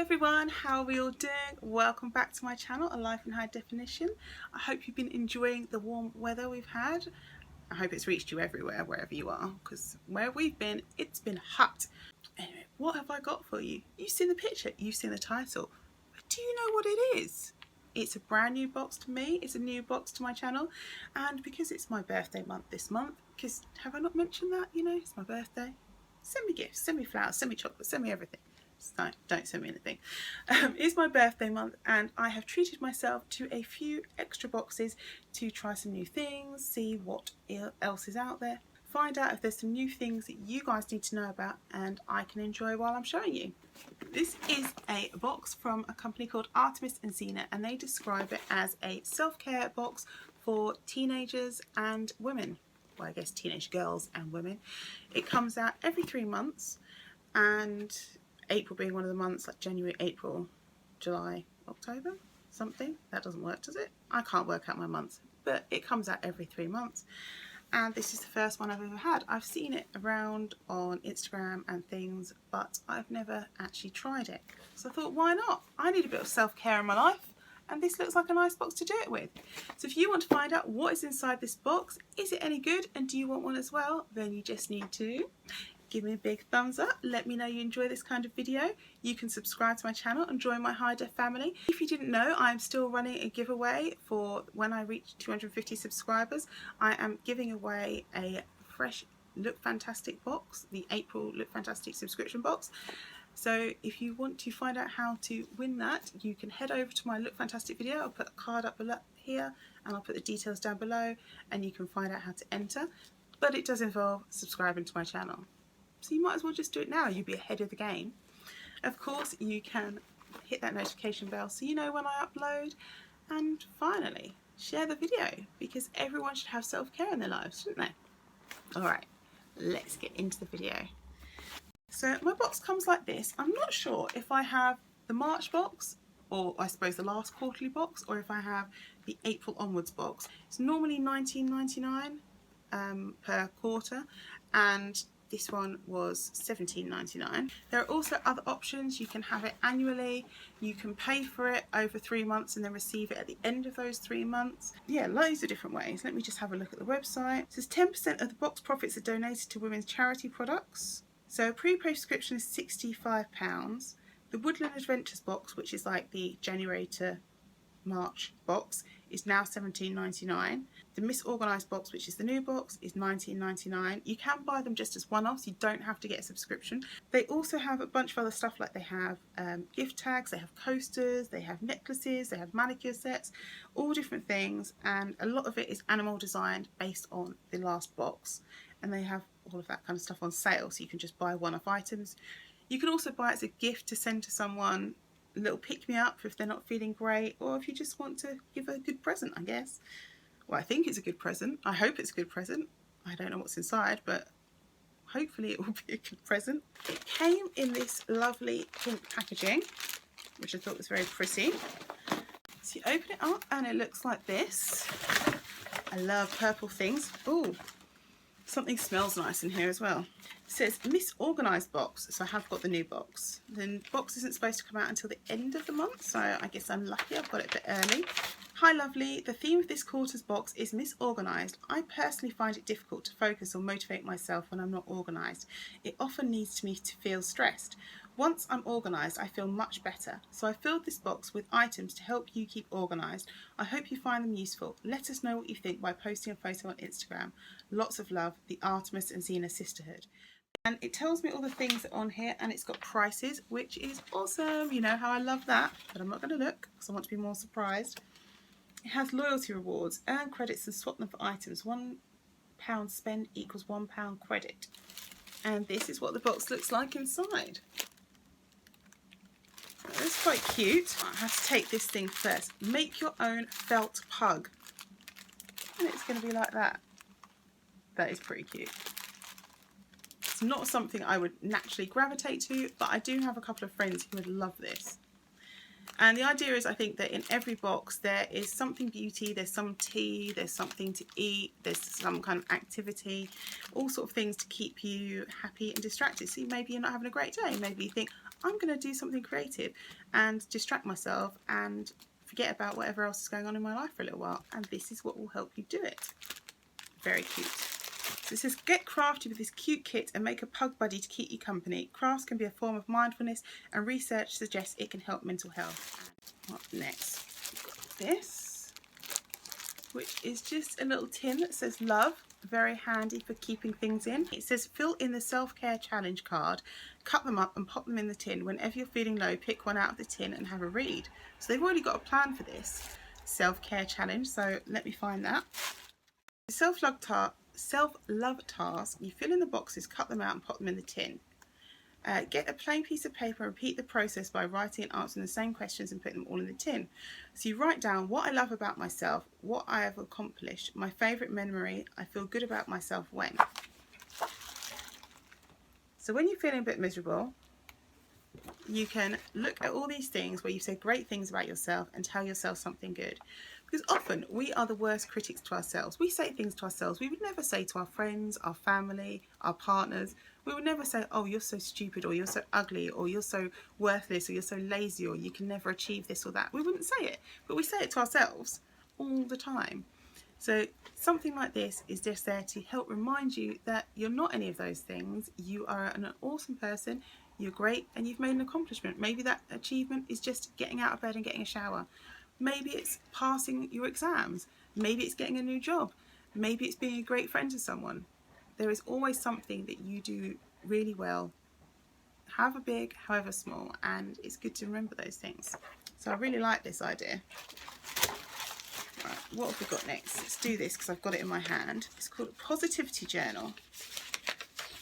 everyone, how are we all doing? Welcome back to my channel, A Life in High Definition. I hope you've been enjoying the warm weather we've had. I hope it's reached you everywhere, wherever you are, because where we've been, it's been hot. Anyway, what have I got for you? You've seen the picture, you've seen the title. But do you know what it is? It's a brand new box to me, it's a new box to my channel, and because it's my birthday month this month, because have I not mentioned that, you know, it's my birthday. Send me gifts, send me flowers, send me chocolate, send me everything. No, don't send me anything. It's my birthday month and I have treated myself to a few extra boxes to try some new things, see what else is out there, find out if there's some new things that you guys need to know about and I can enjoy while I'm showing you. This is a box from a company called Artemis&zena, and they describe it as a self-care box for teenagers and women. Well, I guess teenage girls and women. It comes out every 3 months, and April being one of the months, like January, April, July, October, something. That doesn't work, does it? I can't work out my months, but it comes out every 3 months. And this is the first one I've ever had. I've seen it around on Instagram and things, but I've never actually tried it. So I thought, why not? I need a bit of self-care in my life, and this looks like a nice box to do it with. So if you want to find out what is inside this box, is it any good, and do you want one as well, then you just need to give me a big thumbs up. Let me know you enjoy this kind of video. You can subscribe to my channel and join my High Def family. If you didn't know, I'm still running a giveaway for when I reach 250 subscribers. I am giving away a fresh Look Fantastic box, the April Look Fantastic subscription box. So if you want to find out how to win that, you can head over to my Look Fantastic video. I'll put a card up below here and I'll put the details down below and you can find out how to enter. But it does involve subscribing to my channel. So you might as well just do it now, you'll be ahead of the game. Of course, you can hit that notification bell so you know when I upload. And finally, share the video, because everyone should have self-care in their lives, shouldn't they? Alright, let's get into the video. So my box comes like this. I'm not sure if I have the March box, or I suppose the last quarterly box, or if I have the April onwards box. It's normally $19.99 per quarter, and this one was $17.99. There are also other options. You can have it annually, you can pay for it over 3 months and then receive it at the end of those 3 months. Yeah, loads of different ways. Let me just have a look at the website. It says 10% of the box profits are donated to women's charity products. So a pre-paid subscription is £65. The Woodland Adventures box, which is like the January to March box, is now $17.99. The Misorganised box, which is the new box, is $19.99. You can buy them just as one-offs, you don't have to get a subscription. They also have a bunch of other stuff, like they have gift tags, they have coasters, they have necklaces, they have manicure sets, all different things, and a lot of it is animal designed based on the last box. And they have all of that kind of stuff on sale, so you can just buy one-off items. You can also buy it as a gift to send to someone, a little pick-me-up if they're not feeling great, or if you just want to give a good present, I guess. Well, I think it's a good present. I hope it's a good present. I don't know what's inside, but hopefully it will be a good present. It came in this lovely pink packaging, which I thought was very pretty. So you open it up and it looks like this. I love purple things. Ooh, something smells nice in here as well. It says Misorganised box, so I have got the new box. The box isn't supposed to come out until the end of the month, so I guess I'm lucky I've got it a bit early. Hi lovely, the theme of this quarter's box is misorganised. I personally find it difficult to focus or motivate myself when I'm not organised. It often leads me to feel stressed. Once I'm organised, I feel much better. So I filled this box with items to help you keep organised. I hope you find them useful. Let us know what you think by posting a photo on Instagram. Lots of love, the Artemis&zena Sisterhood. And it tells me all the things that are on here, and it's got prices, which is awesome. You know how I love that, but I'm not going to look because I want to be more surprised. It has loyalty rewards, earn credits and swap them for items. £1 spend equals £1 credit. And this is what the box looks like inside. That's quite cute. I have to take this thing first. Make your own felt pug. And it's going to be like that. That is pretty cute. It's not something I would naturally gravitate to, but I do have a couple of friends who would love this. And the idea is, I think, that in every box there is something beauty, there's some tea, there's something to eat, there's some kind of activity, all sort of things to keep you happy and distracted. So maybe you're not having a great day, maybe you think, I'm going to do something creative and distract myself and forget about whatever else is going on in my life for a little while, and this is what will help you do it. Very cute. So it says, get crafty with this cute kit and make a pug buddy to keep you company. Crafts can be a form of mindfulness and research suggests it can help mental health. And what next? We've got this, which is just a little tin that says love. Very handy for keeping things in. It says, fill in the self-care challenge card, cut them up and pop them in the tin. Whenever you're feeling low, pick one out of the tin and have a read. So they've already got a plan for this self-care challenge, so let me find that. Self-love task, you fill in the boxes, cut them out and pop them in the tin. Get a plain piece of paper and repeat the process by writing and answering the same questions and putting them all in the tin. So you write down what I love about myself, what I have accomplished, my favourite memory, I feel good about myself when. So when you're feeling a bit miserable, you can look at all these things where you say great things about yourself and tell yourself something good. Because often we are the worst critics to ourselves. We say things to ourselves we would never say to our friends, our family, our partners. We would never say, oh, you're so stupid, or you're so ugly, or you're so worthless, or you're so lazy, or you can never achieve this or that. We wouldn't say it, but we say it to ourselves all the time. So something like this is just there to help remind you that you're not any of those things. You are an awesome person, you're great, and you've made an accomplishment. Maybe that achievement is just getting out of bed and getting a shower. Maybe it's passing your exams. Maybe it's getting a new job. Maybe it's being a great friend to someone. There is always something that you do really well, however big, however small, and it's good to remember those things. So I really like this idea. Right, what have we got next? Let's do this because I've got it in my hand. It's called a Positivity Journal.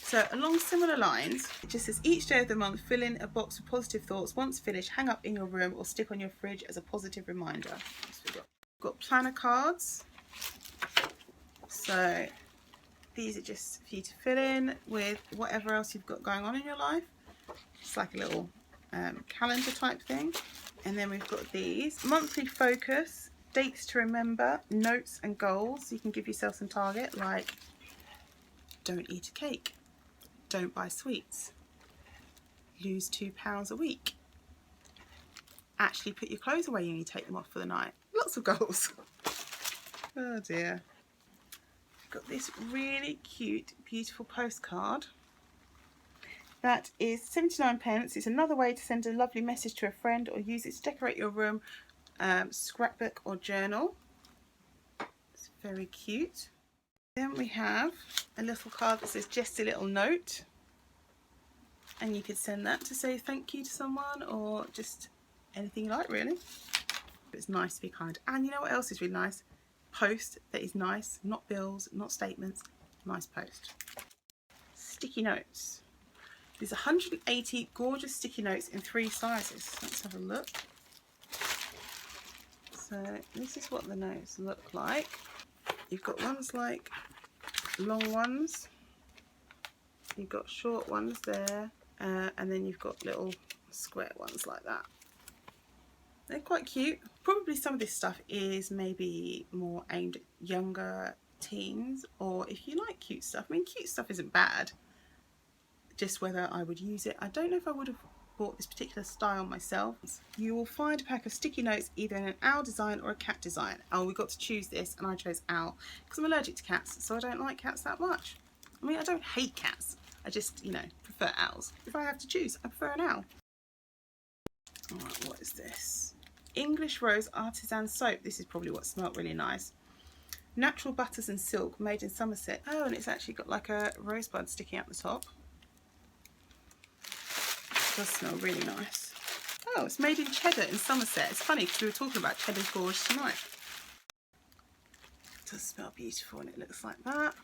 So along similar lines, it just says each day of the month fill in a box with positive thoughts. Once finished, hang up in your room or stick on your fridge as a positive reminder. So we've got planner cards. So these are just for you to fill in with whatever else you've got going on in your life. It's like a little calendar type thing. And then we've got these monthly focus, dates to remember, notes and goals. So you can give yourself some target like don't eat a cake, don't buy sweets, lose 2 pounds a week, actually put your clothes away when you take them off for the night. Lots of goals. Oh dear. Got this really cute, beautiful postcard that is 79p. It's another way to send a lovely message to a friend or use it to decorate your room, scrapbook or journal. It's very cute. Then we have a little card that says just a little note, and you could send that to say thank you to someone or just anything you like, really. It's nice to be kind. And you know what else is really nice? Post that is nice, not bills, not statements, nice post. Sticky notes. There's 180 gorgeous sticky notes in 3 sizes. Let's have a look. So this is what the notes look like. You've got ones like long ones, you've got short ones there, and then you've got little square ones like that. They're quite cute. Probably some of this stuff is maybe more aimed at younger teens, or if you like cute stuff. I mean, cute stuff isn't bad, just whether I would use it. I don't know if I would have bought this particular style myself. You will find a pack of sticky notes either in an owl design or a cat design. Oh, we got to choose this and I chose owl because I'm allergic to cats, so I don't like cats that much. I mean, I don't hate cats, I just, you know, prefer owls. If I have to choose, I prefer an owl. Alright, what is this? English Rose Artisan Soap. This is probably what smelled really nice. Natural butters and silk, made in Somerset. Oh, and it's actually got like a rosebud sticking out the top. It does smell really nice. Oh, it's made in Cheddar in Somerset. It's funny because we were talking about Cheddar's Gorge tonight. It does smell beautiful and it looks like that.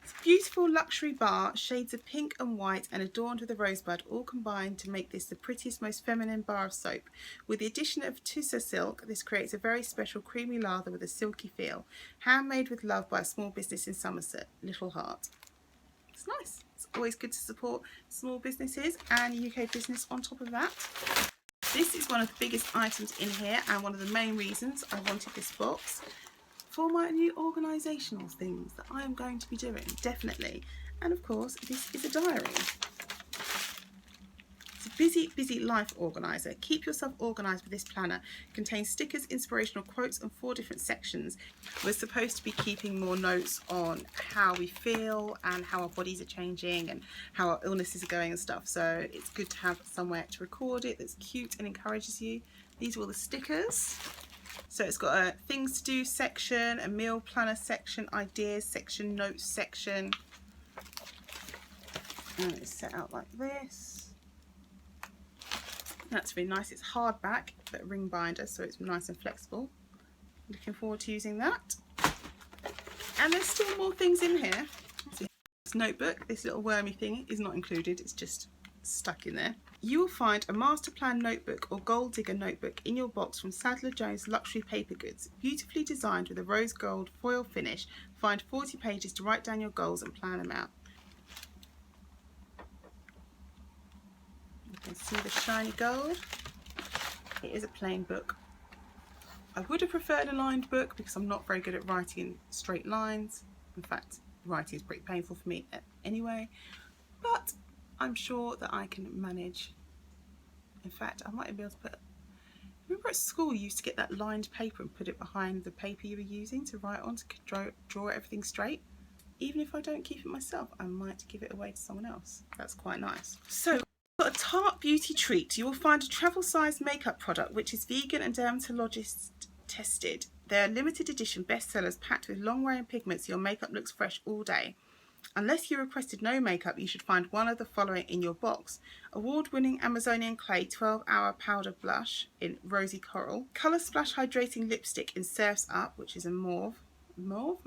It's a beautiful luxury bar, shades of pink and white and adorned with a rosebud, all combined to make this the prettiest, most feminine bar of soap. With the addition of Tussa silk, this creates a very special creamy lather with a silky feel. Handmade with love by a small business in Somerset, Little Heart. It's nice. It's always good to support small businesses and UK business on top of that. This is one of the biggest items in here and one of the main reasons I wanted this box for my new organisational things that I am going to be doing, definitely. And of course, this is a diary. It's a busy, busy life organiser. Keep yourself organised with this planner. It contains stickers, inspirational quotes and 4 different sections. We're supposed to be keeping more notes on how we feel and how our bodies are changing and how our illnesses are going and stuff. So it's good to have somewhere to record it that's cute and encourages you. These are all the stickers. So it's got a things to do section, a meal planner section, ideas section, notes section. And it's set out like this. That's really nice. It's hardback but ring binder, so it's nice and flexible. Looking forward to using that. And there's still more things in here. This notebook, this little wormy thing is not included, it's just stuck in there. You will find a master plan notebook or gold digger notebook in your box from Sadler Jones Luxury Paper Goods. Beautifully designed with a rose gold foil finish. Find 40 pages to write down your goals and plan them out. You can see the shiny gold. It is a plain book. I would have preferred a lined book because I'm not very good at writing straight lines. In fact, writing is pretty painful for me anyway. But I'm sure that I can manage. In fact, I might be able to put... Remember at school you used to get that lined paper and put it behind the paper you were using to write on, to draw everything straight? Even if I don't keep it myself, I might give it away to someone else. That's quite nice. So, we've got a Tarte beauty treat. You will find a travel-sized makeup product which is vegan and dermatologist tested. They're limited edition bestsellers packed with long-wearing pigments so your makeup looks fresh all day. Unless you requested no makeup, you should find one of the following in your box. Award-winning Amazonian Clay 12-hour powder blush in Rosy Coral. Colour Splash Hydrating Lipstick in Surf's Up, which is a mauve. Mauve.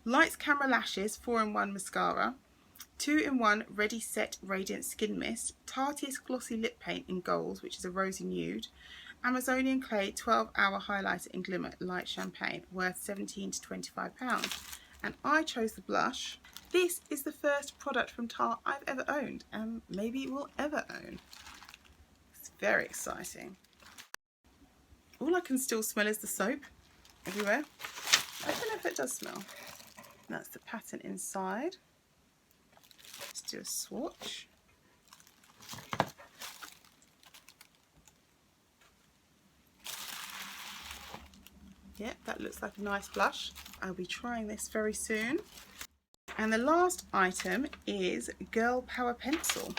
Lights Camera Lashes 4-in-1 Mascara. 2-in-1 Ready Set Radiant Skin Mist. Tarteist Glossy Lip Paint in Gold, which is a rosy nude. Amazonian Clay 12-hour Highlighter in Glimmer Light Champagne, worth £17 to £25. And I chose the blush. This is the first product from Tarte I've ever owned and maybe will ever own. It's very exciting. All I can still smell is the soap everywhere. I don't know if it does smell. That's the pattern inside. Let's do a swatch. Yep, that looks like a nice blush. I'll be trying this very soon. And the last item is Girl Power Pencil,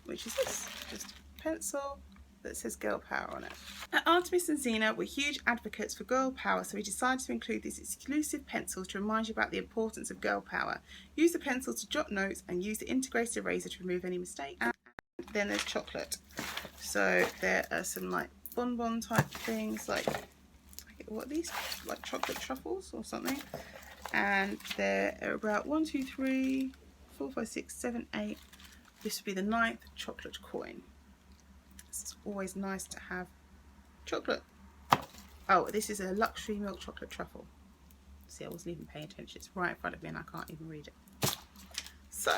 which is this, just a pencil that says Girl Power on it. At Artemis and Xena, we're huge advocates for girl power, so we decided to include this exclusive pencil to remind you about the importance of girl power. Use the pencil to jot notes and use the integrated eraser to remove any mistakes. And then there's chocolate. So there are some like bonbon type things, like what are these, like chocolate truffles or something, and there are about 1, 2, 3, 4, 5, 6, 7, 8. This would be the 9th chocolate coin. It's always nice to have chocolate. Oh, this is a luxury milk chocolate truffle. See, I wasn't even paying attention. It's right in front of me and I can't even read it. So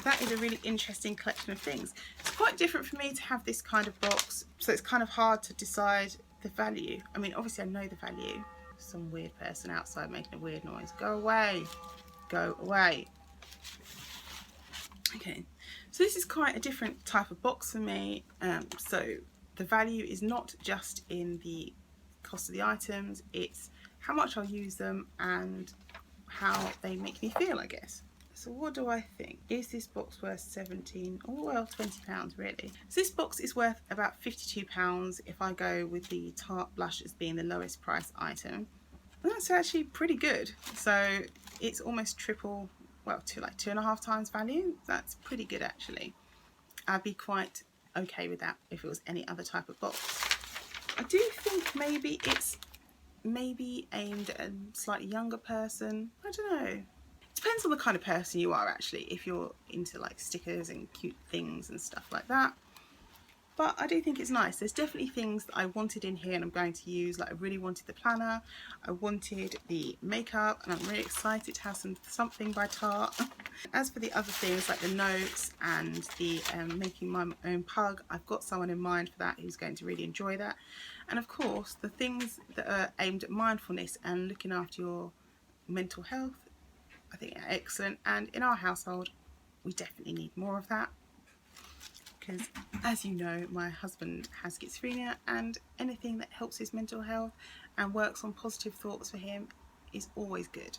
that is a really interesting collection of things. It's quite different for me to have this kind of box, so it's kind of hard to decide the value. I mean, obviously I know the value. Some weird person outside making a weird noise. Go away. Go away. Okay, so this is quite a different type of box for me. So the value is not just in the cost of the items, it's how much I'll use them and how they make me feel, I guess. So what do I think? Is this box worth 17? Oh well, £20 really. So this box is worth about £52 if I go with the Tarte blush as being the lowest price item. And that's actually pretty good. So it's almost triple, well, like 2.5 times value. That's pretty good actually. I'd be quite okay with that if it was any other type of box. I do think maybe it's aimed at a slightly younger person. I don't know. Depends on the kind of person you are actually, if you're into like stickers and cute things and stuff like that. But I do think it's nice. There's definitely things that I wanted in here and I'm going to use. Like I really wanted the planner, I wanted the makeup, and I'm really excited to have something by Tarte. As for the other things like the notes and the making my own pug, I've got someone in mind for that who's going to really enjoy that. And of course, the things that are aimed at mindfulness and looking after your mental health, I think are excellent. And in our household, we definitely need more of that. Because, as you know, my husband has schizophrenia, and anything that helps his mental health and works on positive thoughts for him is always good.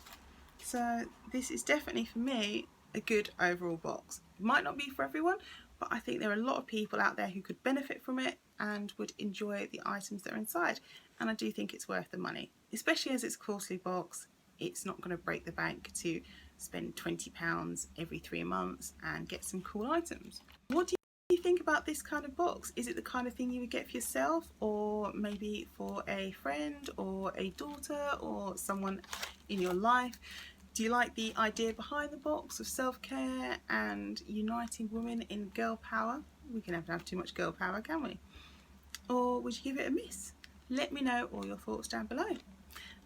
So this is definitely, for me, a good overall box. It might not be for everyone, but I think there are a lot of people out there who could benefit from it and would enjoy the items that are inside. And I do think it's worth the money, especially as it's a quarterly box. It's not going to break the bank to spend £20 every 3 months and get some cool items. What do you think about this kind of box? Is it the kind of thing you would get for yourself, or maybe for a friend or a daughter or someone in your life? Do you like the idea behind the box of self-care and uniting women in girl power? We can never have too much girl power, can we? Or would you give it a miss? Let me know all your thoughts down below.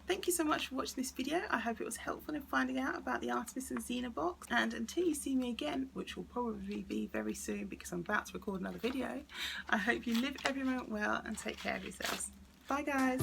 Thank you so much for watching this video. I hope it was helpful in finding out about the Artemis and Xena box. And until you see me again, which will probably be very soon because I'm about to record another video, I hope you live every moment well and take care of yourselves. Bye guys.